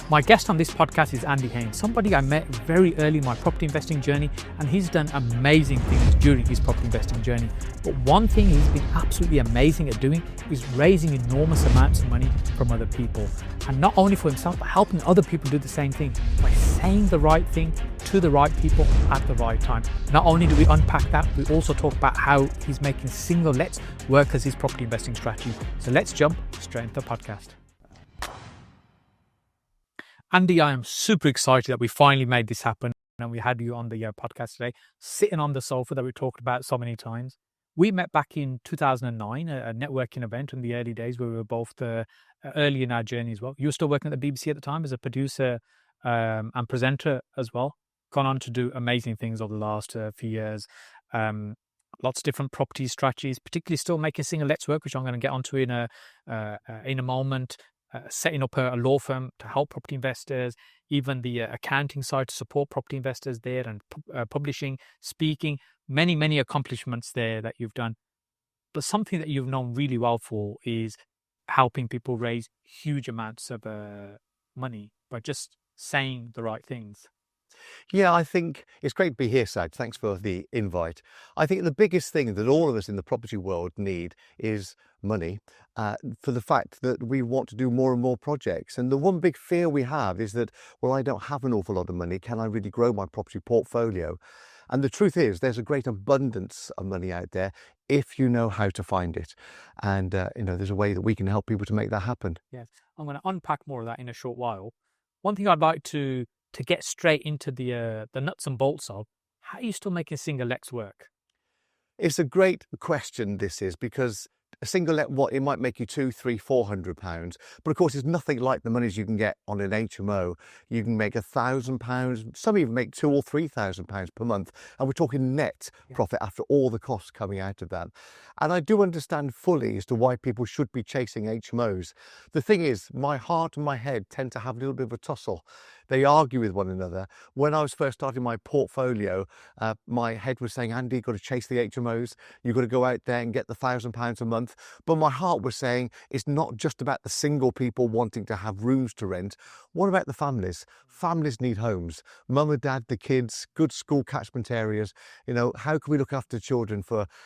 My guest on this podcast is Andy Haynes, somebody I met very early in my property investing journey, and he's done amazing things during his property investing journey. But one thing he's been absolutely amazing at doing is raising enormous amounts of money from other people. And not only for himself, but helping other people do the same thing by saying the right thing to the right people at the right time. Not only do we unpack that, we also talk about how he's making single lets work as his property investing strategy. So let's jump straight into the podcast. Andy, I am super excited that we finally made this happen and we had you on the podcast today, sitting on the sofa that we talked about so many times. We met back in 2009, a networking event in the early days where we were both early in our journey as well. You were still working at the BBC at the time as a producer and presenter as well. Gone on to do amazing things over the last few years. Lots of different property strategies, particularly still making single lets work, which I'm going to get onto in a moment. Setting up a law firm to help property investors, even the accounting side to support property investors there, and publishing, speaking, many accomplishments there that you've done. But something that you've known really well for is helping people raise huge amounts of money by just saying the right things. Yeah, I think it's great to be here, Sad. Thanks for the invite. I think the biggest thing that all of us in the property world need is money for the fact that we want to do more and more projects. And the one big fear we have is that, well, I don't have an awful lot of money. Can I really grow my property portfolio? And the truth is there's a great abundance of money out there if you know how to find it. And, there's a way that we can help people to make that happen. Yes, I'm going to unpack more of that in a short while. One thing I'd like to get straight into the nuts and bolts of, how are you still making single lets work? It's a great question, this is, because a single let, it might make you £200, £300, £400, but of course it's nothing like the monies you can get on an HMO. You can make £1,000, some even make £2,000 or £3,000 per month, and we're talking net profit after all the costs coming out of that. And I do understand fully as to why people should be chasing HMOs. The thing is, my heart and my head tend to have a little bit of a tussle. They argue with one another. When I was first starting my portfolio, my head was saying, Andy, you've got to chase the HMOs. You've got to go out there and get the £1,000 a month. But my heart was saying, it's not just about the single people wanting to have rooms to rent. What about the families? Families need homes. Mum and dad, the kids, good school catchment areas. How can we look after children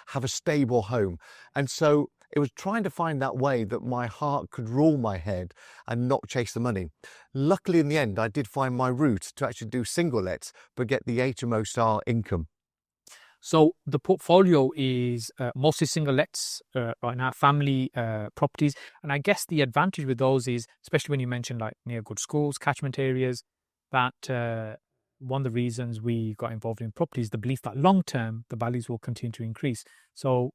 have a stable home? And so it was trying to find that way that my heart could rule my head and not chase the money. Luckily, in the end, I did find my route to actually do single lets, but get the HMO style income. So the portfolio is mostly single lets right now, family properties. And I guess the advantage with those is, especially when you mentioned like near good schools, catchment areas, that one of the reasons we got involved in property is the belief that long term the values will continue to increase. So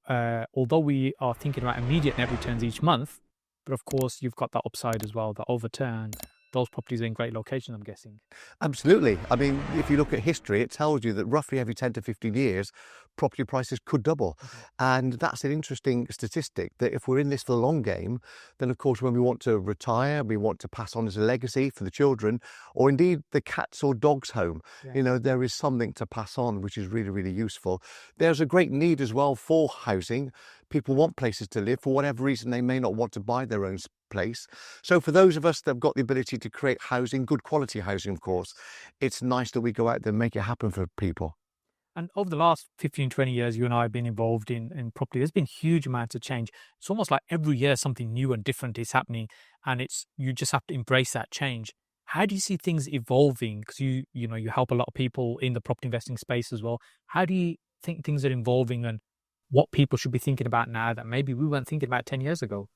although we are thinking about immediate net returns each month, but of course you've got that upside as well, that over time those properties are in great locations, I'm guessing. Absolutely. I mean, if you look at history, it tells you that roughly every 10 to 15 years, property prices could double. And that's an interesting statistic, that if we're in this for the long game, then of course, when we want to retire, we want to pass on as a legacy for the children, or indeed the cats or dogs home, there is something to pass on, which is really, really useful. There's a great need as well for housing. People want places to live. For whatever reason, they may not want to buy their own place. So for those of us that have got the ability to create housing, good quality housing, of course, it's nice that we go out there and make it happen for people. And over the last 15, 20 years, you and I have been involved in property. There's been huge amounts of change. It's almost like every year something new and different is happening, and you just have to embrace that change. How do you see things evolving? Because you help a lot of people in the property investing space as well. How do you think things are evolving, and what people should be thinking about now that maybe we weren't thinking about 10 years ago?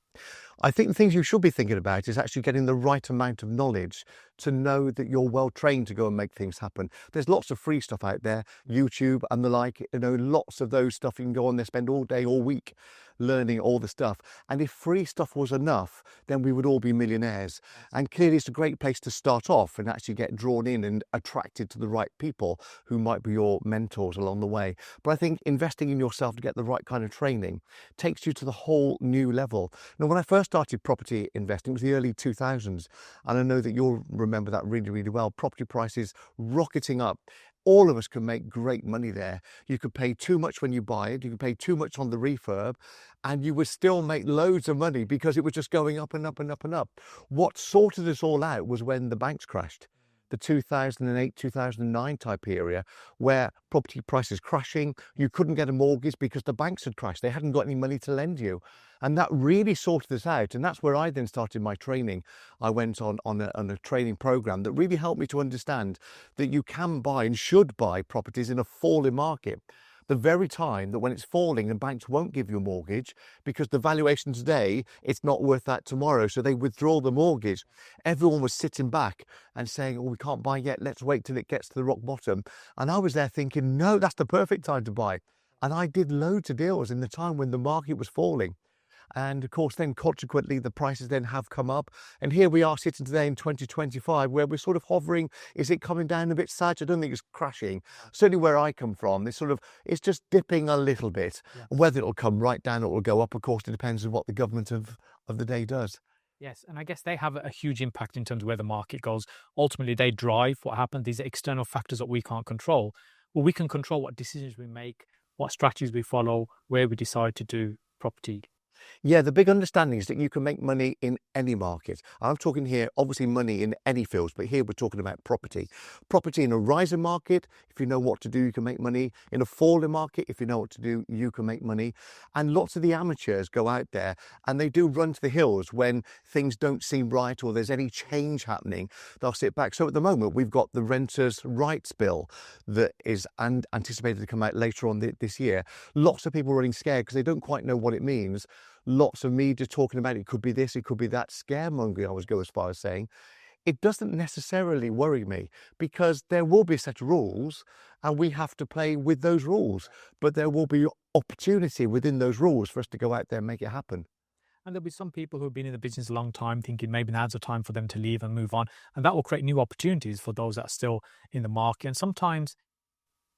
I think the things you should be thinking about is actually getting the right amount of knowledge to know that you're well trained to go and make things happen. There's lots of free stuff out there, YouTube and the like, lots of those stuff. You can go on there, spend all day, all week learning all the stuff. And if free stuff was enough, then we would all be millionaires. And clearly it's a great place to start off and actually get drawn in and attracted to the right people who might be your mentors along the way. But I think investing in yourself to get the right kind of training takes you to the whole new level. Now, when I first started property investing, it was the early 2000s. And I know that you'll remember that really, really well. Property prices rocketing up. All of us can make great money there. You could pay too much when you buy it, you could pay too much on the refurb, and you would still make loads of money because it was just going up and up and up and up. What sorted us all out was when the banks crashed. The 2008, 2009 type area where property prices crashing, you couldn't get a mortgage because the banks had crashed. They hadn't got any money to lend you. And that really sorted us out. And that's where I then started my training. I went on a training program that really helped me to understand that you can buy and should buy properties in a falling market. The very time that when it's falling and banks won't give you a mortgage because the valuation today, it's not worth that tomorrow. So they withdraw the mortgage. Everyone was sitting back and saying, oh, we can't buy yet. Let's wait till it gets to the rock bottom. And I was there thinking, no, that's the perfect time to buy. And I did loads of deals in the time when the market was falling. And of course, then consequently, the prices then have come up. And here we are sitting today in 2025, where we're sort of hovering. Is it coming down a bit, Saj? I don't think it's crashing. Certainly where I come from, it's just dipping a little bit. Yeah. Whether it'll come right down or it'll go up, of course, it depends on what the government of the day does. Yes, and I guess they have a huge impact in terms of where the market goes. Ultimately, they drive what happens. These are external factors that we can't control. Well, we can control what decisions we make, what strategies we follow, where we decide to do property. Yeah, the big understanding is that you can make money in any market. I'm talking here, obviously, money in any fields, but here we're talking about property. Property in a rising market, if you know what to do, you can make money. In a falling market, if you know what to do, you can make money. And lots of the amateurs go out there and they do run to the hills when things don't seem right or there's any change happening. They'll sit back. So at the moment, we've got the Renters' Rights Bill that is anticipated to come out later on this year. Lots of people are running scared because they don't quite know what it means. Lots of media talking about it could be this, it could be that. Scaremongering, I would go as far as saying. It doesn't necessarily worry me because there will be a set of rules and we have to play with those rules. But there will be opportunity within those rules for us to go out there and make it happen. And there'll be some people who've been in the business a long time thinking maybe now's the time for them to leave and move on. And that will create new opportunities for those that are still in the market. And sometimes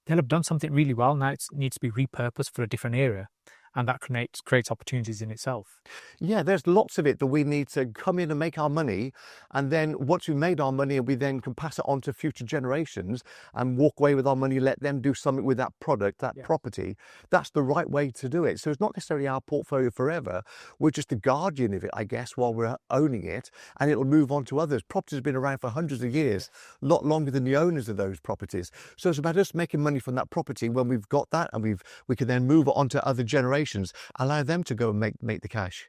they'll have done something really well. Now it needs to be repurposed for a different area. And that creates opportunities in itself. Yeah, there's lots of it that we need to come in and make our money. And then once we've made our money, we then can pass it on to future generations and walk away with our money, let them do something with that product, that property. That's the right way to do it. So it's not necessarily our portfolio forever. We're just the guardian of it, I guess, while we're owning it. And it'll move on to others. Properties have been around for hundreds of years, a lot longer than the owners of those properties. So it's about us making money from that property when we've got that and we can then move it on to other generations. Allow them to go and make the cash.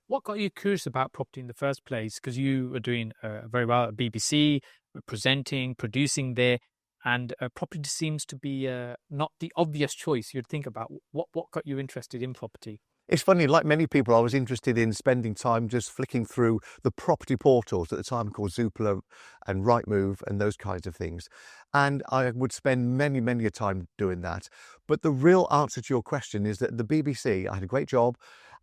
What got you curious about property in the first place? Because you were doing very well at BBC, presenting, producing there, and property seems to be not the obvious choice you'd think about. What got you interested in property? It's funny, like many people, I was interested in spending time just flicking through the property portals at the time called Zoopla and Rightmove and those kinds of things. And I would spend many a time doing that. But the real answer to your question is that at the BBC, I had a great job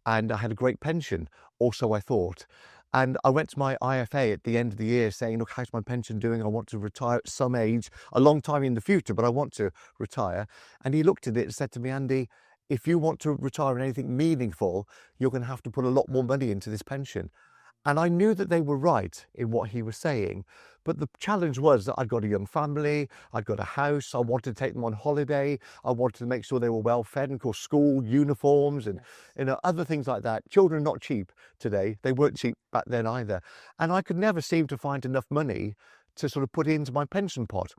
and I had a great pension, also I thought. And I went to my IFA at the end of the year saying, look, how's my pension doing? I want to retire at some age, a long time in the future, but I want to retire. And he looked at it and said to me, Andy, if you want to retire in anything meaningful, you're going to have to put a lot more money into this pension. And I knew that they were right in what he was saying. But the challenge was that I'd got a young family, I'd got a house, I wanted to take them on holiday, I wanted to make sure they were well fed, and of course school uniforms and other things like that. Children are not cheap today. They weren't cheap back then either. And I could never seem to find enough money to sort of put into my pension pot.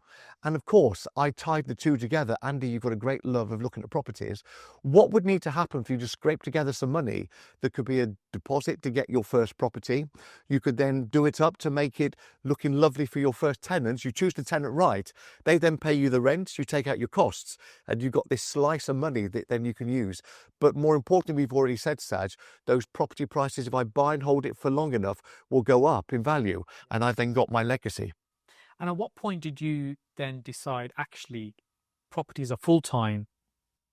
And of course, I tied the two together. Andy, you've got a great love of looking at properties. What would need to happen for you to scrape together some money that could be a deposit to get your first property? You could then do it up to make it looking lovely for your first tenants. You choose the tenant right. They then pay you the rent, you take out your costs, and you've got this slice of money that then you can use. But more importantly, we've already said, Saj, those property prices, if I buy and hold it for long enough, will go up in value. And I've then got my legacy. And at what point did you then decide actually property as a full-time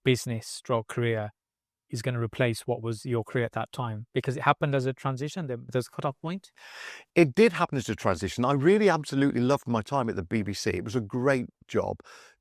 business stroke career is going to replace what was your career at that time? Because it happened as a transition, there's a cut-off point? It did happen as a transition. I really absolutely loved my time at the BBC. It was a great job.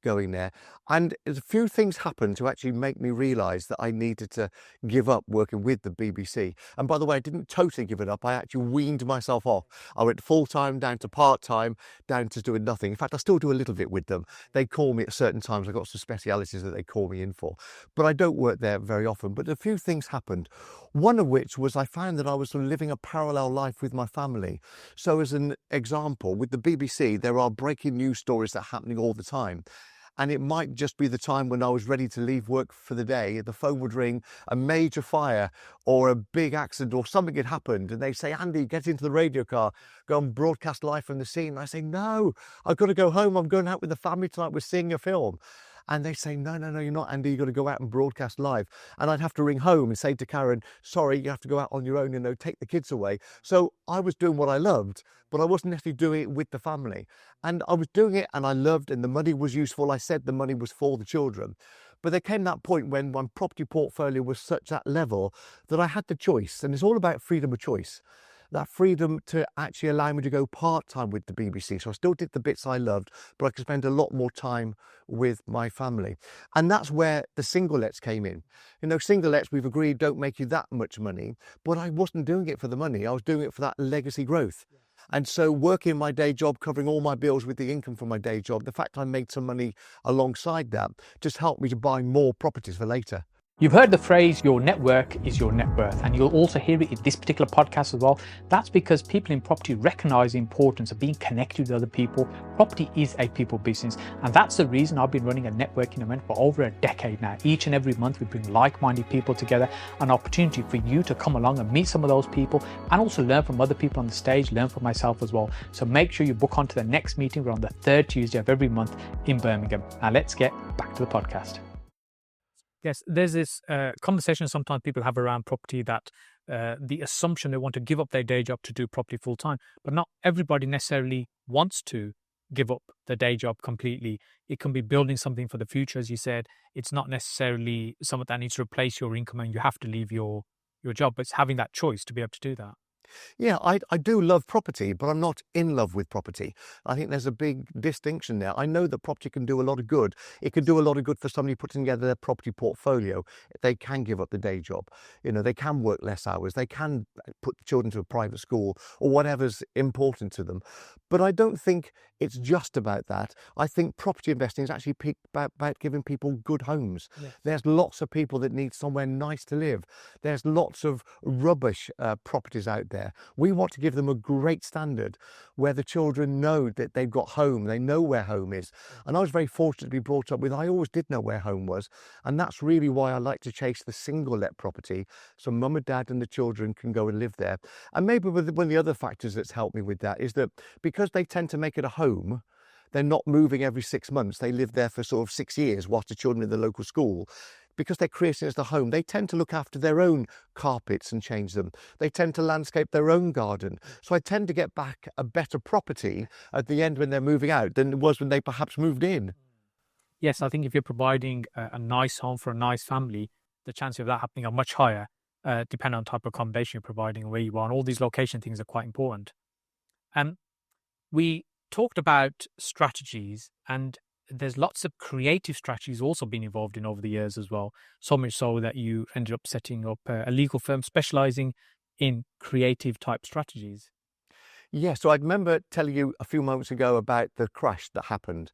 going there. And a few things happened to actually make me realise that I needed to give up working with the BBC. And by the way, I didn't totally give it up. I actually weaned myself off. I went full-time down to part-time, down to doing nothing. In fact, I still do a little bit with them. They call me at certain times. I've got some specialities that they call me in for. But I don't work there very often. But a few things happened. One of which was I found that I was sort of living a parallel life with my family. So as an example, with the BBC, there are breaking news stories that are happening all the time. And it might just be the time when I was ready to leave work for the day, the phone would ring, a major fire or a big accident or something had happened. And they say, Andy, get into the radio car, go and broadcast live from the scene. And I say, no, I've got to go home. I'm going out with the family tonight. We're seeing a film. And they say, no, you're not, Andy, you've got to go out and broadcast live. And I'd have to ring home and say to Karen, sorry, you have to go out on your own, take the kids away. So I was doing what I loved, but I wasn't necessarily doing it with the family. And I was doing it and I loved, and the money was useful. I said the money was for the children. But there came that point when my property portfolio was such that level that I had the choice. And it's all about freedom of choice. That freedom to actually allow me to go part-time with the BBC. So I still did the bits I loved, but I could spend a lot more time with my family. And that's where the single lets came in. Single lets, we've agreed, don't make you that much money, but I wasn't doing it for the money. I was doing it for that legacy growth. And so working my day job, covering all my bills with the income from my day job, the fact I made some money alongside that just helped me to buy more properties for later. You've heard the phrase, your network is your net worth, and you'll also hear it in this particular podcast as well. That's because people in property recognize the importance of being connected with other people. Property is a people business, and that's the reason I've been running a networking event for over a decade now. Each and every month we bring like-minded people together, an opportunity for you to come along and meet some of those people and also learn from other people on the stage, learn from myself as well. So make sure you book onto the next meeting. We're on the third Tuesday of every month in Birmingham. Now let's get back to the podcast. Yes, there's this conversation sometimes people have around property that the assumption they want to give up their day job to do property full time, but not everybody necessarily wants to give up the day job completely. It can be building something for the future, as you said. It's not necessarily something that needs to replace your income and you have to leave your job, but it's having that choice to be able to do that. Yeah, I do love property, but I'm not in love with property. I think there's a big distinction there. I know that property can do a lot of good. It can do a lot of good for somebody putting together their property portfolio. They can give up the day job. They can work less hours. They can put children to a private school or whatever's important to them. But I don't think it's just about that. I think property investing is actually about giving people good homes. Yes. There's lots of people that need somewhere nice to live. There's lots of rubbish properties out there. We want to give them a great standard where the children know that they've got home, they know where home is. And I was very fortunate to be brought up with, I always did know where home was. And that's really why I like to chase the single let property, so mum and dad and the children can go and live there. And maybe one of the other factors that's helped me with that is that because they tend to make it a home, they're not moving every 6 months. They live there for sort of 6 years whilst the children are in the local school. Because they're creating it as the home, they tend to look after their own carpets and change them. They tend to landscape their own garden. So I tend to get back a better property at the end when they're moving out than it was when they perhaps moved in. Yes, I think if you're providing a nice home for a nice family, the chances of that happening are much higher, depending on the type of accommodation you're providing and where you are. And all these location things are quite important. We talked about strategies, and there's lots of creative strategies also been involved in over the years as well. So much so that you ended up setting up a legal firm specializing in creative type strategies. Yeah, so I remember telling you a few moments ago about the crash that happened.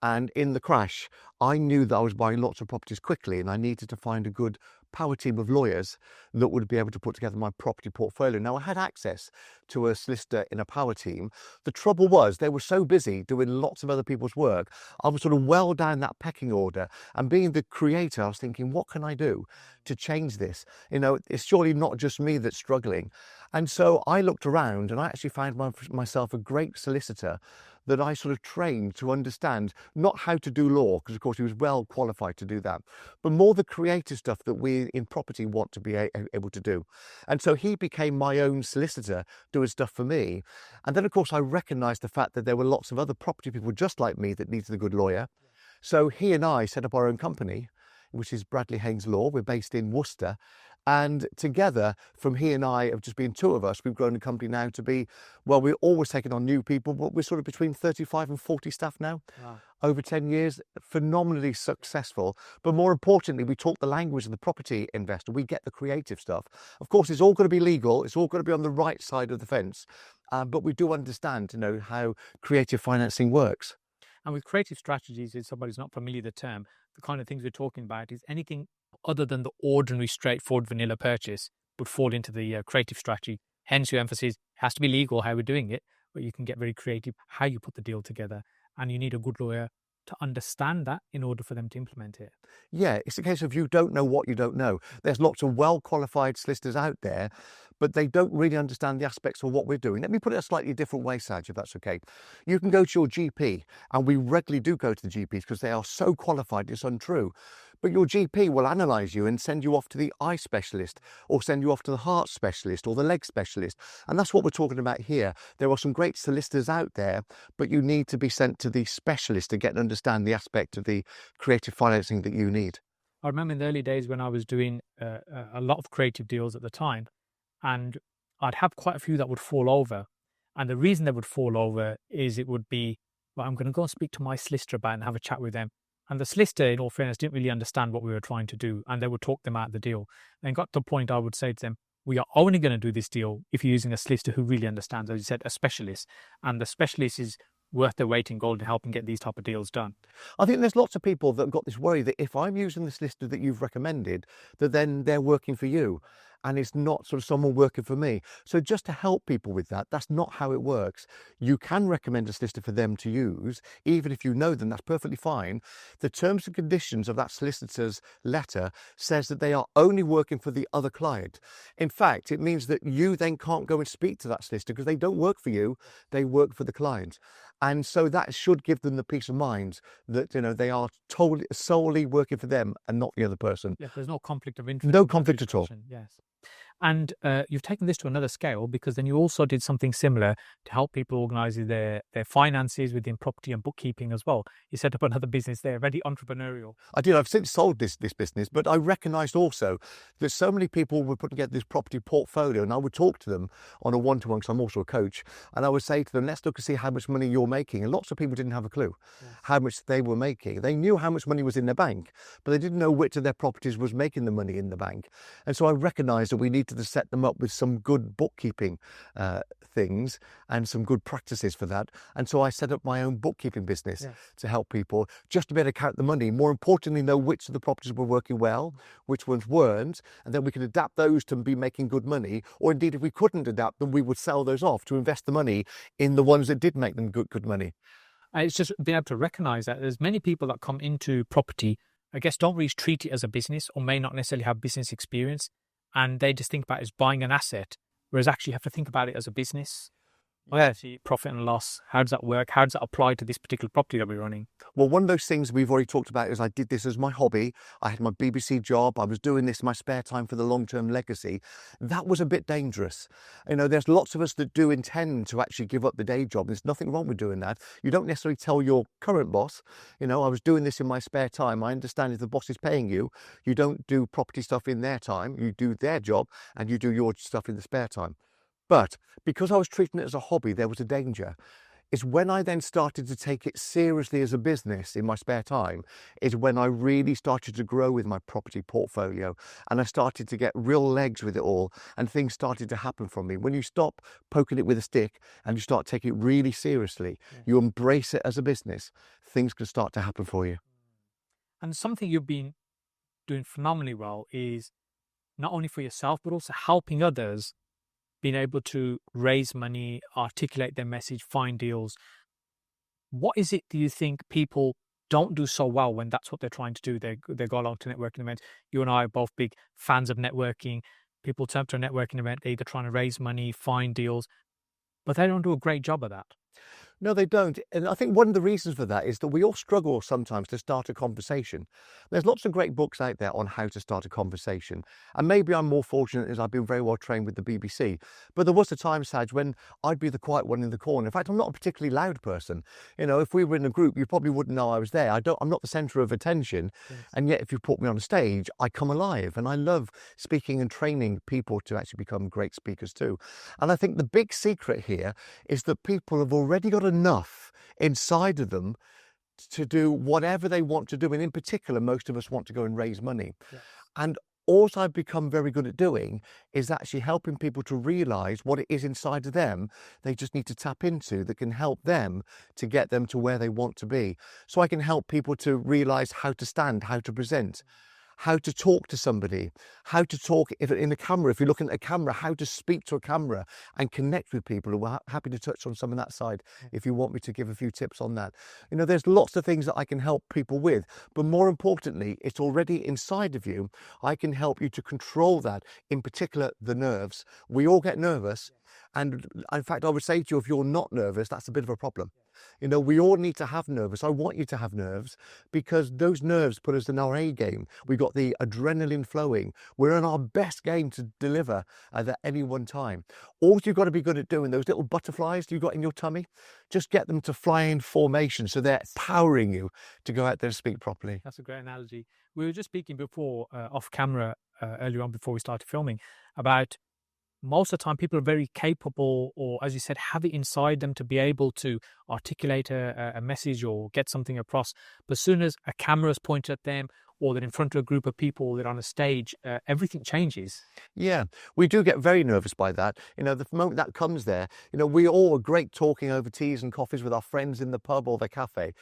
And in the crash, I knew that I was buying lots of properties quickly and I needed to find a good power team of lawyers that would be able to put together my property portfolio. Now, I had access to a solicitor in a power team. The trouble was they were so busy doing lots of other people's work. I was sort of well down that pecking order. And being the creator, I was thinking, what can I do to change this? It's surely not just me that's struggling. And so I looked around and I actually found myself a great solicitor that I sort of trained to understand not how to do law, because of course he was well qualified to do that, but more the creative stuff that we in property want to be able to do. And so he became my own solicitor doing stuff for me. And then of course I recognised the fact that there were lots of other property people just like me that needed a good lawyer. So he and I set up our own company, which is Bradley Haynes Law. We're based in Worcester. And together, from he and I, of just being two of us, we've grown the company now to be, well, we're always taking on new people, but we're sort of between 35 and 40 staff now. Wow. Over 10 years, phenomenally successful. But more importantly, we talk the language of the property investor. We get the creative stuff. Of course, it's all got to be legal. It's all got to be on the right side of the fence. But we do understand, how creative financing works. And with creative strategies, if somebody's not familiar with the term, the kind of things we're talking about is anything other than the ordinary, straightforward vanilla purchase would fall into the creative strategy. Hence, your emphasis has to be legal how we're doing it, but you can get very creative how you put the deal together. And you need a good lawyer to understand that in order for them to implement it. Yeah, it's a case of you don't know what you don't know. There's lots of well-qualified solicitors out there, but they don't really understand the aspects of what we're doing. Let me put it a slightly different way, Saj, if that's okay. You can go to your GP, and we regularly do go to the GPs because they are so qualified, it's untrue. But your GP will analyse you and send you off to the eye specialist, or send you off to the heart specialist or the leg specialist. And that's what we're talking about here. There are some great solicitors out there, but you need to be sent to the specialist to get and understand the aspect of the creative financing that you need. I remember in the early days when I was doing a lot of creative deals at the time, and I'd have quite a few that would fall over. And the reason they would fall over is it would be, well, I'm going to go and speak to my solicitor about it and have a chat with them. And the solicitor, in all fairness, didn't really understand what we were trying to do, and they would talk them out of the deal. And got to the point I would say to them, we are only going to do this deal if you're using a solicitor who really understands, as you said, a specialist. And the specialist is worth their weight in gold in helping get these type of deals done. I think there's lots of people that have got this worry that if I'm using the solicitor that you've recommended, that then they're working for you and it's not sort of someone working for me. So just to help people with that, that's not how it works. You can recommend a solicitor for them to use, even if you know them, that's perfectly fine. The terms and conditions of that solicitor's letter says that they are only working for the other client. In fact, it means that you then can't go and speak to that solicitor because they don't work for you, they work for the client. And so that should give them the peace of mind that, they are totally solely working for them and not the other person. Yeah, there's no conflict of interest. No conflict at all. Yes. And you've taken this to another scale, because then you also did something similar to help people organise their finances within property and bookkeeping as well. You set up another business there, very entrepreneurial. I did. I've since sold this business, but I recognised also that so many people were putting together this property portfolio, and I would talk to them on a one-to-one, because I'm also a coach, and I would say to them, let's look and see how much money you're making. And lots of people didn't have a clue how much they were making. They knew how much money was in their bank, but they didn't know which of their properties was making the money in the bank. And so I recognised that we needed to set them up with some good bookkeeping things and some good practices for that. And so I set up my own bookkeeping business to help people just to be able to count the money. More importantly, know which of the properties were working well, which ones weren't, and then we could adapt those to be making good money. Or indeed, if we couldn't adapt them, we would sell those off to invest the money in the ones that did make them good money. It's just being able to recognise that there's many people that come into property, I guess, don't really treat it as a business, or may not necessarily have business experience, and they just think about it as buying an asset, whereas actually you have to think about it as a business. See profit and loss. How does that work? How does that apply to this particular property that we're running? Well, one of those things we've already talked about is I did this as my hobby. I had my BBC job. I was doing this in my spare time for the long-term legacy. That was a bit dangerous. There's lots of us that do intend to actually give up the day job. There's nothing wrong with doing that. You don't necessarily tell your current boss, I was doing this in my spare time. I understand if the boss is paying you, you don't do property stuff in their time. You do their job and you do your stuff in the spare time. But because I was treating it as a hobby, there was a danger. It's when I then started to take it seriously as a business in my spare time, is when I really started to grow with my property portfolio, and I started to get real legs with it all, and things started to happen from me. When you stop poking it with a stick and you start taking it really seriously, you embrace it as a business, things can start to happen for you. And something you've been doing phenomenally well is not only for yourself, but also helping others being able to raise money, articulate their message, find deals. What is it, do you think, people don't do so well when that's what they're trying to do? They go along to networking events. You and I are both big fans of networking. People turn up to a networking event, they're either trying to raise money, find deals, but they don't do a great job of that. No, they don't. And I think one of the reasons for that is that we all struggle sometimes to start a conversation. There's lots of great books out there on how to start a conversation. And maybe I'm more fortunate as I've been very well trained with the BBC. But there was a time, Saj, when I'd be the quiet one in the corner. In fact, I'm not a particularly loud person. You know, if we were in a group, you probably wouldn't know I was there. I'm not the centre of attention. Yes. And yet, if you put me on stage, I come alive. And I love speaking and training people to actually become great speakers too. And I think the big secret here is that people have already got enough inside of them to do whatever they want to do. And in particular, most of us want to go and raise money. Yes. And all I've become very good at doing is actually helping people to realize what it is inside of them they just need to tap into that can help them to get them to where they want to be. So I can help people to realize how to stand, how to present, how to talk to somebody, how to talk if in a camera, if you're looking at a camera, how to speak to a camera and connect with people. We're happy to touch on some of that side if you want me to give a few tips on that. You know, there's lots of things that I can help people with, but more importantly, it's already inside of you. I can help you to control that, in particular, the nerves. We all get nervous. And in fact, I would say to you, if you're not nervous, that's a bit of a problem. You know, we all need to have nerves. I want you to have nerves because those nerves put us in our A game. We've got the adrenaline flowing. We're in our best game to deliver at any one time. All you've got to be good at doing, those little butterflies you've got in your tummy, just get them to fly in formation so they're powering you to go out there and speak properly. That's a great analogy. We were just speaking before, off camera, earlier on before we started filming, about most of the time people are very capable, or as you said, have it inside them to be able to articulate a message or get something across. But as soon as a camera is pointed at them, or they're in front of a group of people, or they're on a stage, everything changes. Yeah, we do get very nervous by that. You know, the moment that comes there, you know, we all are great talking over teas and coffees with our friends in the pub or the cafe,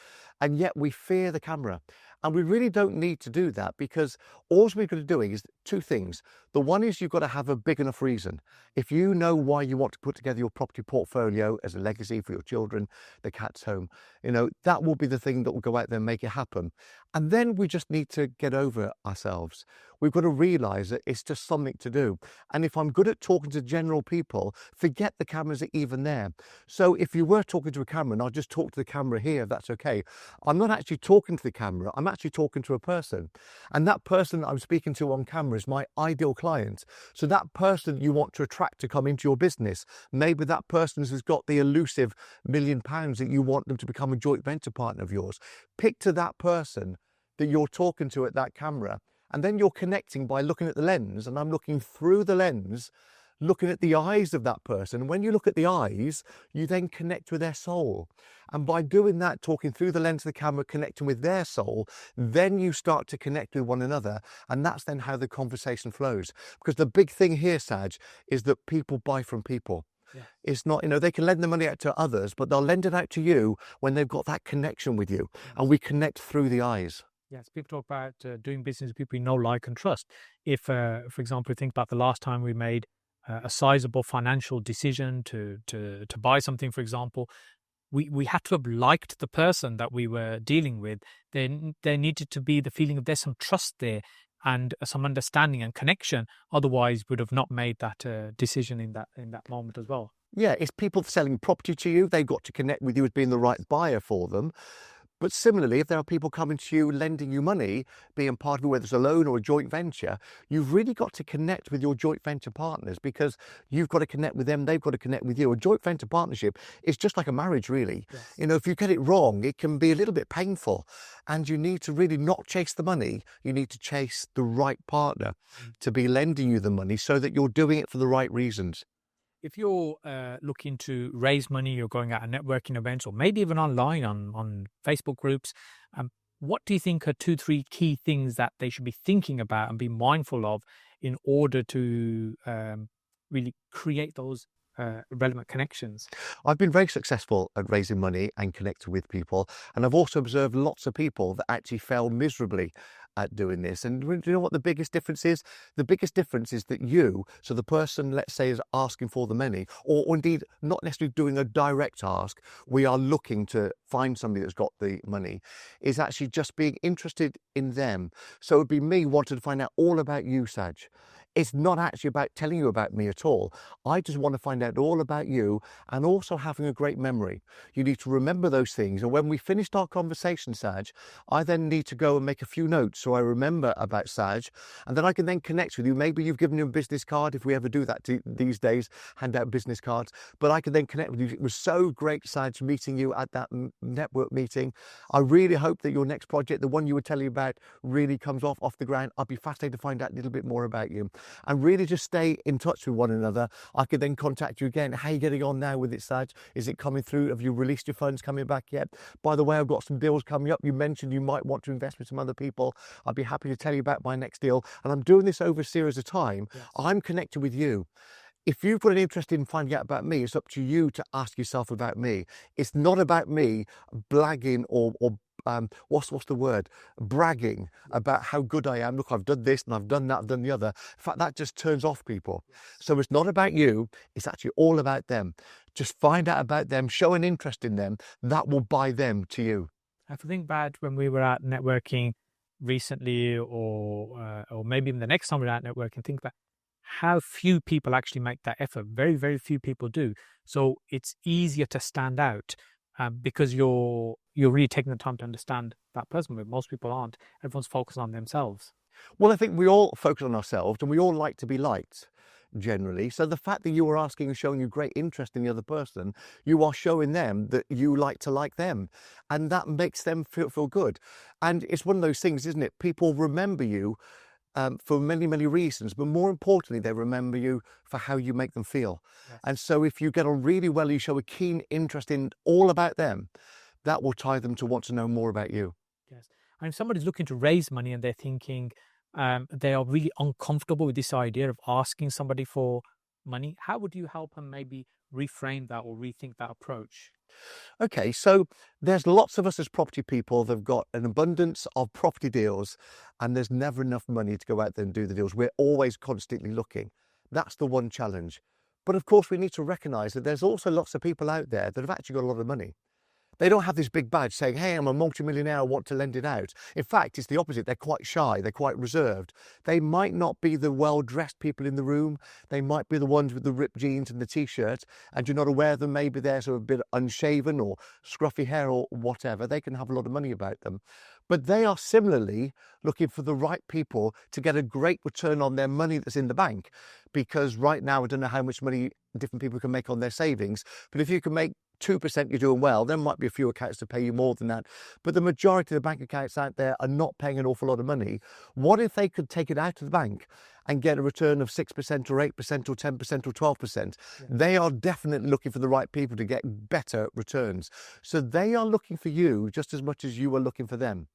and yet we fear the camera. And we really don't need to do that because all we've got to do is two things. The one is you've got to have a big enough reason. If you know why you want to put together your property portfolio as a legacy for your children, the cat's home, you know, that will be the thing that will go out there and make it happen. And then we just need to get over ourselves. We've got to realize that it's just something to do. And if I'm good at talking to general people, forget the cameras are even there. So if you were talking to a camera, and I'll just talk to the camera here, if that's okay, I'm not actually talking to the camera, I'm actually talking to a person. And that person I'm speaking to on camera is my ideal client. So that person you want to attract to come into your business, maybe that person has got the elusive £1 million that you want them to become a joint venture partner of yours. Pick to that person that you're talking to at that camera. And then you're connecting by looking at the lens, and I'm looking through the lens, looking at the eyes of that person. And when you look at the eyes, you then connect with their soul. And by doing that, talking through the lens of the camera, connecting with their soul, then you start to connect with one another. And that's then how the conversation flows. Because the big thing here, Saj, is that people buy from people. Yeah. It's not, you know, they can lend the money out to others, but they'll lend it out to you when they've got that connection with you. Yes. And we connect through the eyes. Yes, people talk about doing business with people you know, like, and trust. If, for example, think about the last time we made a sizable financial decision to buy something, for example, we had to have liked the person that we were dealing with. There needed to be the feeling of there's some trust there and some understanding and connection. Otherwise, we would have not made that decision in that moment as well. Yeah, it's people selling property to you. They've got to connect with you as being the right buyer for them. But similarly, if there are people coming to you, lending you money, being part of it, whether it's a loan or a joint venture, you've really got to connect with your joint venture partners because you've got to connect with them, they've got to connect with you. A joint venture partnership is just like a marriage, really. Yes. You know, if you get it wrong, it can be a little bit painful, and you need to really not chase the money. You need to chase the right partner to be lending you the money so that you're doing it for the right reasons. If you're looking to raise money, you're going out at networking events, or maybe even online on Facebook groups, what do you think are 2-3 key things that they should be thinking about and be mindful of in order to really create those relevant connections? I've been very successful at raising money and connecting with people, and I've also observed lots of people that actually fail miserably at doing this. And do you know what the biggest difference is? The biggest difference is that you, so the person, let's say, is asking for the money, or indeed not necessarily doing a direct ask, we are looking to find somebody that's got the money, is actually just being interested in them. So it would be me wanting to find out all about you, Saj. It's not actually about telling you about me at all. I just want to find out all about you and also having a great memory. You need to remember those things. And when we finished our conversation, Saj, I then need to go and make a few notes so I remember about Saj, and then I can then connect with you. Maybe you've given him a business card, if we ever do that these days, hand out business cards, but I can then connect with you. It was so great, Saj, meeting you at that network meeting. I really hope that your next project, the one you were telling me about, really comes off the ground. I'd be fascinated to find out a little bit more about you. And really just stay in touch with one another. I could then contact you again. How are you getting on now with it, Saj? Is it coming through? Have you released your funds coming back yet? By the way, I've got some deals coming up. You mentioned you might want to invest with some other people. I'd be happy to tell you about my next deal. And I'm doing this over a series of time. Yes. I'm connected with you. If you've got an interest in finding out about me, it's up to you to ask yourself about me. It's not about me blagging or what's the word? Bragging about how good I am. Look, I've done this and I've done that, I've done the other. In fact, that just turns off people. Yes. So it's not about you. It's actually all about them. Just find out about them, show an interest in them. That will buy them to you. I think back when we were out networking recently, or maybe even the next time we're out networking, think about how few people actually make that effort. Very, very few people do. So it's easier to stand out because you're really taking the time to understand that person, but most people aren't. Everyone's focused on themselves. Well, I think we all focus on ourselves and we all like to be liked generally. So the fact that you are asking and showing you great interest in the other person, you are showing them that you like to like them, and that makes them feel good. And it's one of those things, isn't it? People remember you for many, many reasons, but more importantly, they remember you for how you make them feel. Yes. And so if you get on really well, you show a keen interest in all about them, that will tie them to want to know more about you. Yes. And if somebody's looking to raise money and they're thinking they are really uncomfortable with this idea of asking somebody for money, how would you help them maybe reframe that or rethink that approach? Okay, so there's lots of us as property people that have got an abundance of property deals, and there's never enough money to go out there and do the deals. We're always constantly looking. That's the one challenge. But of course, we need to recognise that there's also lots of people out there that have actually got a lot of money. They don't have this big badge saying, hey, I'm a multimillionaire, I want to lend it out. In fact, it's the opposite. They're quite shy. They're quite reserved. They might not be the well-dressed people in the room. They might be the ones with the ripped jeans and the T-shirt, and you're not aware of them. Maybe they're sort of a bit unshaven or scruffy hair or whatever. They can have a lot of money about them. But they are similarly looking for the right people to get a great return on their money that's in the bank. Because right now, I don't know how much money different people can make on their savings, but if you can make 2%, you're doing well. There might be a few accounts to pay you more than that, but the majority of the bank accounts out there are not paying an awful lot of money. What if they could take it out of the bank and get a return of 6% or 8% or 10% or 12%? Yeah. They are definitely looking for the right people to get better returns. So they are looking for you just as much as you are looking for them.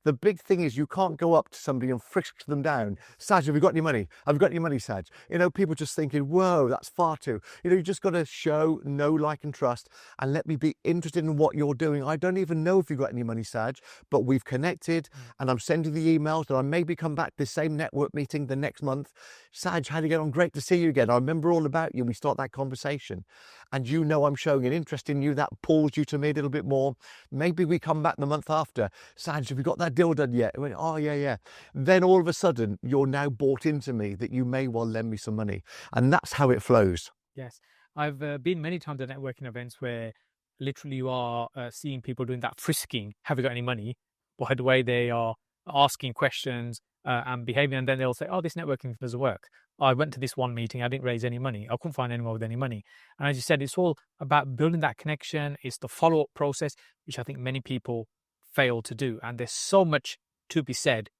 The big thing is you can't go up to somebody and frisk them down. Saj, have you got any money? Have you got any money, Saj? You know, people just thinking, whoa, that's far too. You know, you just got to show, know, like and trust, and let me be interested in what you're doing. I don't even know if you've got any money, Saj, but we've connected and I'm sending the emails, and I maybe come back to the same network meeting the next month. Saj, how do you get on? Great to see you again. I remember all about you. We start that conversation, and you know I'm showing an interest in you. That pulls you to me a little bit more. Maybe we come back the month after. Saj, have you got that deal done yet? I went, oh yeah. Then all of a sudden you're now bought into me that you may well lend me some money, and that's how it flows. Yes, I've been many times at networking events where literally you are seeing people doing that frisking. Have you got any money? By the way, they are asking questions and behaving, and then they'll say, oh, this networking doesn't work. I went to this one meeting, I didn't raise any money. I couldn't find anyone with any money. And as you said, it's all about building that connection. It's the follow-up process, which I think many people fail to do. And there's so much to be said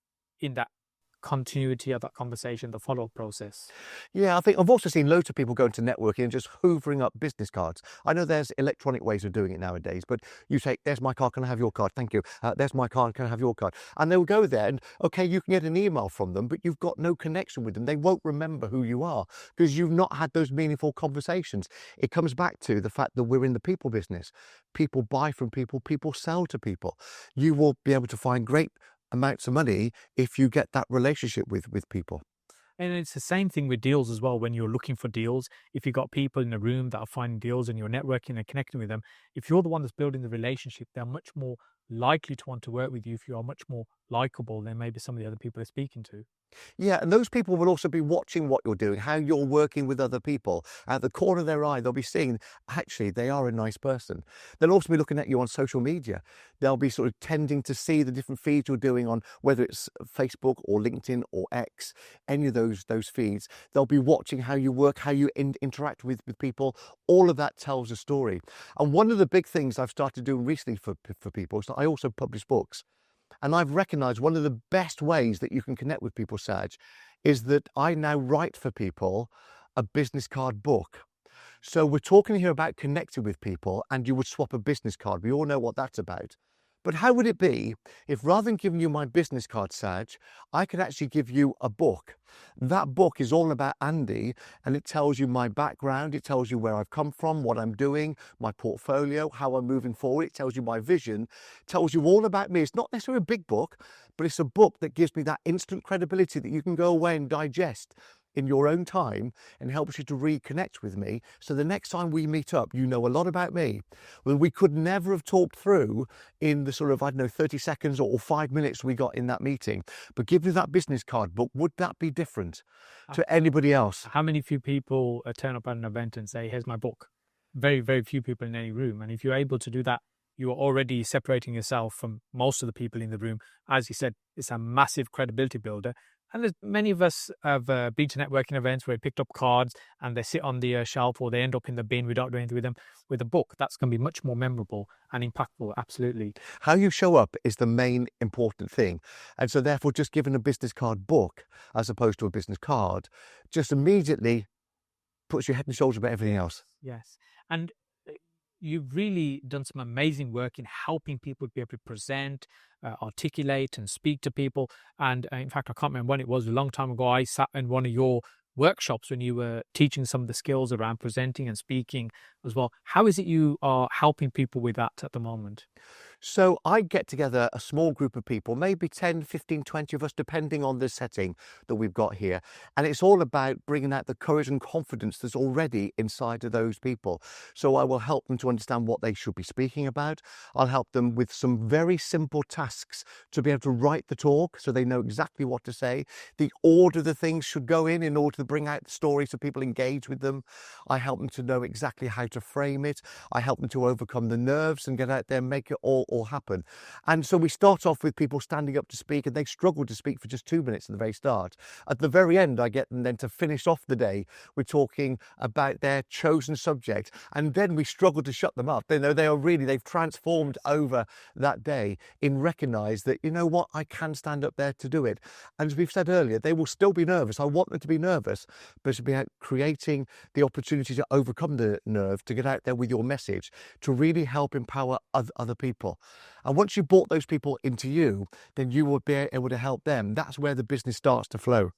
in that continuity of that conversation, the follow-up process. Yeah, I think I've also seen loads of people go into networking and just hoovering up business cards. I know there's electronic ways of doing it nowadays, but you say, there's my card, can I have your card? Thank you. There's my card, can I have your card? And they'll go there and, okay, you can get an email from them, but you've got no connection with them. They won't remember who you are because you've not had those meaningful conversations. It comes back to the fact that we're in the people business. People buy from people, people sell to people. You will be able to find great amounts of money if you get that relationship with people. And it's the same thing with deals as well. When you're looking for deals, if you've got people in a room that are finding deals and you're networking and connecting with them, if you're the one that's building the relationship, they're much more likely to want to work with you if you are much more likable than maybe some of the other people they're speaking to. Yeah, and those people will also be watching what you're doing, how you're working with other people. At the corner of their eye, they'll be seeing, actually, they are a nice person. They'll also be looking at you on social media. They'll be sort of tending to see the different feeds you're doing on, whether it's Facebook or LinkedIn or X, any of those feeds. They'll be watching how you work, how you interact with people. All of that tells a story. And one of the big things I've started doing recently for people is that I also publish books. And I've recognized one of the best ways that you can connect with people, Saj, is that I now write for people a business card book. So we're talking here about connecting with people, and you would swap a business card. We all know what that's about. But how would it be if, rather than giving you my business card, Saj, I could actually give you a book? That book is all about Andy, and it tells you my background. It tells you where I've come from, what I'm doing, my portfolio, how I'm moving forward. It tells you my vision, it tells you all about me. It's not necessarily a big book, but it's a book that gives me that instant credibility that you can go away and digest in your own time, and helps you to reconnect with me. So the next time we meet up, you know a lot about me. Well, we could never have talked through in the sort of, 30 seconds or 5 minutes we got in that meeting. But give me that business card book, would that be different to anybody else? How many few people turn up at an event and say, here's my book? Very, very few people in any room. And if you're able to do that, you are already separating yourself from most of the people in the room. As you said, it's a massive credibility builder. And there's many of us have been to networking events where we picked up cards and they sit on the shelf, or they end up in the bin. We don't do anything with them. With a book, that's going to be much more memorable and impactful. Absolutely. How you show up is the main important thing. And so therefore, just giving a business card book as opposed to a business card just immediately puts your head and shoulders above everything else. Yes. And you've really done some amazing work in helping people be able to present, articulate and speak to people. And in fact, I can't remember when it was, a long time ago, I sat in one of your workshops when you were teaching some of the skills around presenting and speaking as well. How is it you are helping people with that at the moment? So I get together a small group of people, maybe 10, 15, 20 of us, depending on the setting that we've got here. And it's all about bringing out the courage and confidence that's already inside of those people. So I will help them to understand what they should be speaking about. I'll help them with some very simple tasks to be able to write the talk so they know exactly what to say, the order the things should go in order to bring out the story so people engage with them. I help them to know exactly how to frame it. I help them to overcome the nerves and get out there and make it all happen. And so we start off with people standing up to speak, and they struggle to speak for just 2 minutes at the very start. At the very end, I get them then to finish off the day with talking about their chosen subject, and then we struggle to shut them up. They know they've transformed over that day in recognize that, you know what, I can stand up there to do it. And as we've said earlier, they will still be nervous. I want them to be nervous, but to be out creating the opportunity to overcome the nerve, to get out there with your message, to really help empower other people. And once you brought those people into you, then you will be able to help them. That's where the business starts to flow.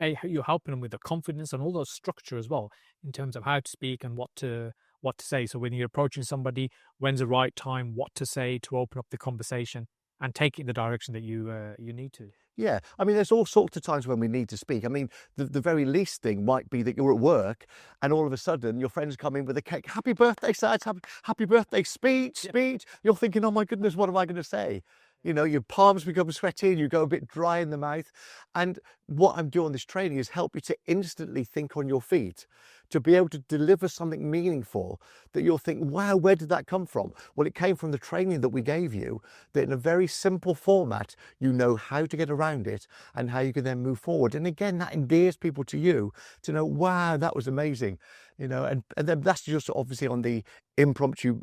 You're helping them with the confidence and all those structure as well, in terms of how to speak and what to say. So when you're approaching somebody, when's the right time, what to say to open up the conversation and take it in the direction that you need to. Yeah, I mean, there's all sorts of times when we need to speak. I mean, the very least thing might be that you're at work and all of a sudden your friends come in with a cake. Happy birthday, Saj, happy birthday, speech. You're thinking, oh my goodness, what am I going to say? You know, your palms become sweaty and you go a bit dry in the mouth. And what I'm doing this training is help you to instantly think on your feet, to be able to deliver something meaningful that you'll think, wow, where did that come from? Well, it came from the training that we gave you, that in a very simple format, you know how to get around it and how you can then move forward. And again, that endears people to you to know, wow, that was amazing. You know, and then that's just obviously on the impromptu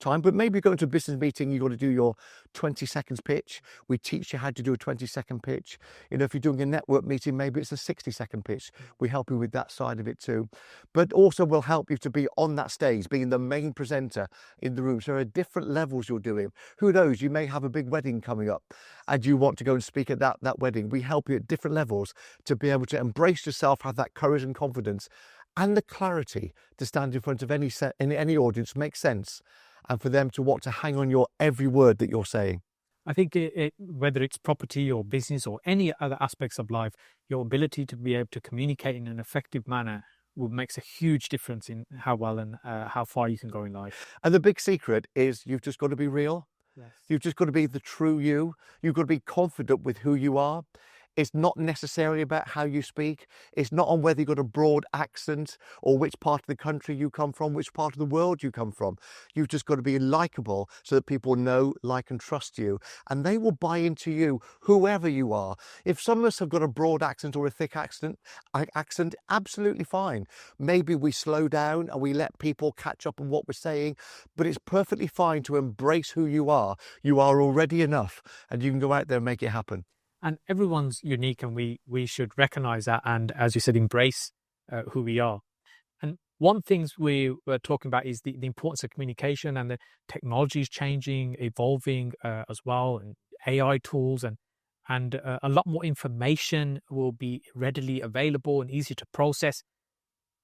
time, but maybe going to a business meeting, you've got to do your 20 seconds pitch. We teach you how to do a 20-second pitch. You know, if you're doing a network meeting, maybe it's a 60-second pitch. We help you with that side of it too. But also we'll help you to be on that stage, being the main presenter in the room. So there are different levels you're doing. Who knows, you may have a big wedding coming up and you want to go and speak at that wedding. We help you at different levels to be able to embrace yourself, have that courage and confidence, and the clarity to stand in front of any audience, make sense, and for them to want to hang on your every word that you're saying. I think whether it's property or business or any other aspects of life, your ability to be able to communicate in an effective manner makes a huge difference in how well and how far you can go in life. And the big secret is you've just got to be real. Yes. You've just got to be the true you. You've got to be confident with who you are. It's not necessarily about how you speak. It's not on whether you've got a broad accent or which part of the country you come from, which part of the world you come from. You've just got to be likable so that people know, like, and trust you, and they will buy into you, whoever you are. If some of us have got a broad accent or a thick accent, absolutely fine. Maybe we slow down and we let people catch up on what we're saying, but it's perfectly fine to embrace who you are. You are already enough, and you can go out there and make it happen. And everyone's unique, and we should recognize that, and as you said, embrace who we are. And one things we were talking about is the importance of communication, and the technology is changing, evolving as well, and AI tools, and a lot more information will be readily available and easy to process.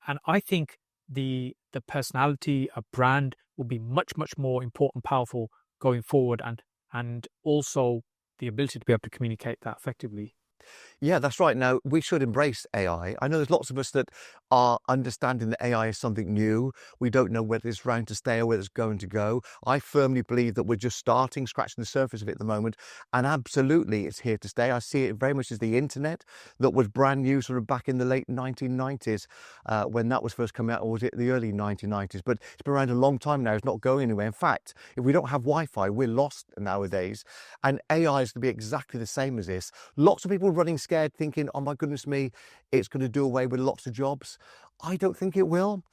And I think the personality, a brand, will be much more important, powerful going forward, and also the ability to be able to communicate that effectively. Yeah, that's right. Now, we should embrace AI. I know there's lots of us that are understanding that AI is something new. We don't know whether it's around to stay or whether it's going to go. I firmly believe that we're just scratching the surface of it at the moment. And absolutely, it's here to stay. I see it very much as the internet that was brand new sort of back in the late 1990s when that was first coming out, or was it the early 1990s? But it's been around a long time now. It's not going anywhere. In fact, if we don't have Wi-Fi, we're lost nowadays. And AI is going to be exactly the same as this. Lots of people running scared, thinking, oh my goodness me, it's going to do away with lots of jobs. I don't think it will.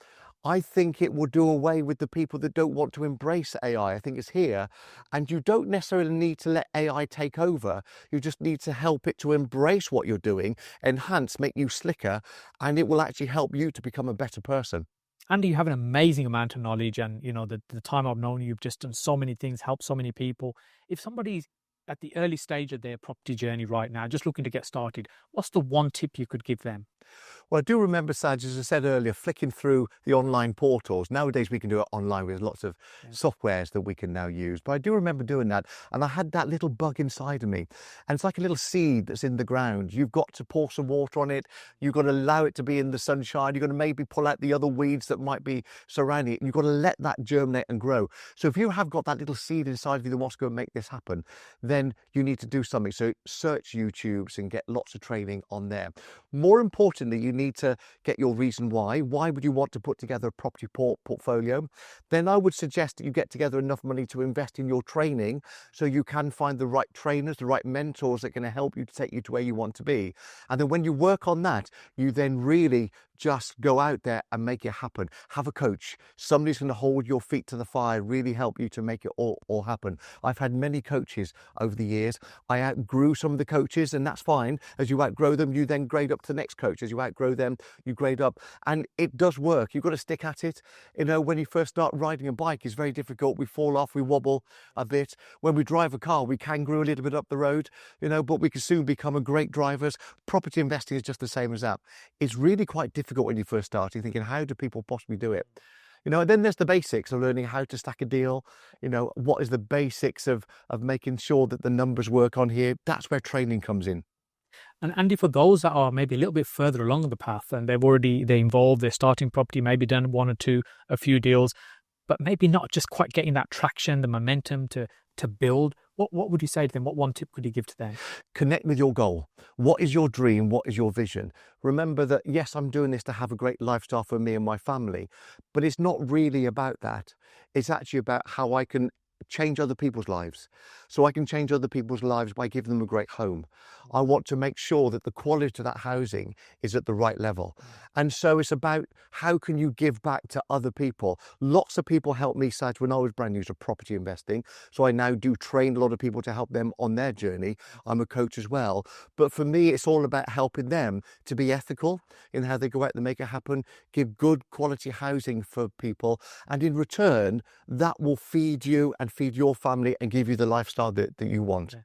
I think it will do away with the people that don't want to embrace AI. I think it's here, and you don't necessarily need to let AI take over. You just need to help it to embrace what you're doing, enhance, make you slicker, and it will actually help you to become a better person. Andy, you have an amazing amount of knowledge, and the time I've known you, you've just done so many things, helped so many people. If somebody's at the early stage of their property journey right now, just looking to get started, what's the one tip you could give them? Well, I do remember, Saj, as I said earlier, flicking through the online portals. Nowadays, we can do it online with lots of softwares that we can now use. But I do remember doing that, and I had that little bug inside of me. And it's like a little seed that's in the ground. You've got to pour some water on it. You've got to allow it to be in the sunshine. You've got to maybe pull out the other weeds that might be surrounding it. You've got to let that germinate and grow. So if you have got that little seed inside of you that wants to go and make this happen, then you need to do something. So search YouTubes and get lots of training on there. More importantly, you need to get your reason why. Why would you want to put together a property portfolio? Then I would suggest that you get together enough money to invest in your training so you can find the right trainers, the right mentors that are going to help you to take you to where you want to be. And then when you work on that, you then really just go out there and make it happen. Have a coach, somebody's going to hold your feet to the fire, really help you to make it all happen. I've had many coaches over the years. I outgrew some of the coaches, and that's fine. As you outgrow them, you then grade up to the next coach. As you outgrow them, you grade up, and it does work. You've got to stick at it. When you first start riding a bike, it's very difficult. We fall off, we wobble a bit. When we drive a car, we can grow a little bit up the road, but we can soon become a great drivers. Property investing is just the same as that. It's really quite difficult when you first start. You're thinking, how do people possibly do it? And then there's the basics of learning how to stack a deal. What is the basics of making sure that the numbers work on here? That's where training comes in. And Andy, for those that are maybe a little bit further along the path, and they're involved, they're starting property, maybe done one or two, a few deals, but maybe not just quite getting that traction, the momentum to build, what would you say to them? What one tip could you give to them? Connect with your goal. What is your dream? What is your vision? Remember that, yes, I'm doing this to have a great lifestyle for me and my family, but it's not really about that. It's actually about how I can change other people's lives. So I can change other people's lives by giving them a great home. I want to make sure that the quality of that housing is at the right level. And so it's about how can you give back to other people. Lots of people helped me, Saj, when I was brand new to property investing. So I now do train a lot of people to help them on their journey. I'm a coach as well. But for me, it's all about helping them to be ethical in how they go out and make it happen, give good quality housing for people. And in return, that will feed you and feed your family and give you the lifestyle that you want.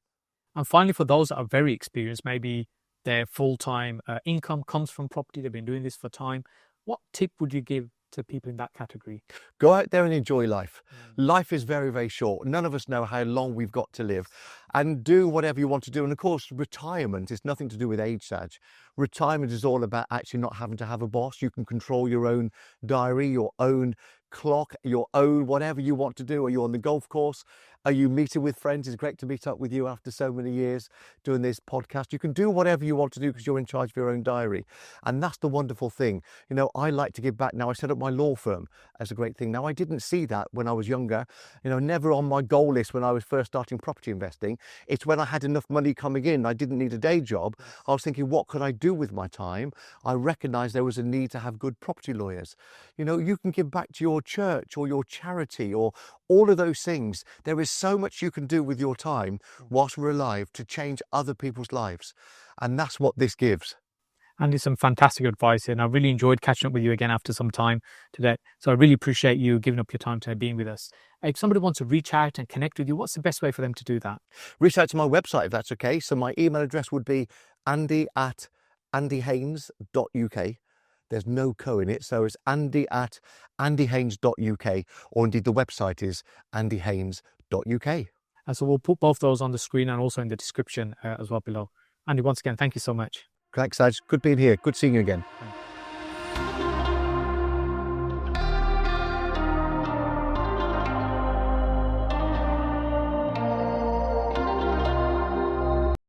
And finally, for those that are very experienced, maybe their full-time income comes from property, they've been doing this for time, what tip would you give to people in that category? Go out there and enjoy life. Life is very, very short. None of us know how long we've got to live. and do whatever you want to do. And of course, retirement is nothing to do with age, Saj. Retirement is all about actually not having to have a boss. You can control your own diary, your own clock, your own whatever you want to do. Are you on the golf course? Are you meeting with friends? It's great to meet up with you after so many years doing this podcast. You can do whatever you want to do because you're in charge of your own diary. And that's the wonderful thing. You know, I like to give back now. I set up my law firm as a great thing. Now, I didn't see that when I was younger, you know, never on my goal list when I was first starting property investing. It's when I had enough money coming in, I didn't need a day job. I was thinking, what could I do with my time? I recognized there was a need to have good property lawyers. You know, you can give back to your church or your charity or all of those things. There is so much you can do with your time whilst we're alive to change other people's lives. And that's what this gives. Andy, some fantastic advice here, and I really enjoyed catching up with you again after some time today. So I really appreciate you giving up your time today, being with us. If somebody wants to reach out and connect with you, what's the best way for them to do that? Reach out to my website if that's okay. So my email address would be andy@andyhaynes.uk. There's no co in it, so it's andy@andyhaynes.uk, or indeed the website is andyhaynes.uk. And so we'll put both those on the screen and also in the description as well below. Andy, once again, thank you so much. Thanks, Saj. Good being here. Good seeing you again. Thanks.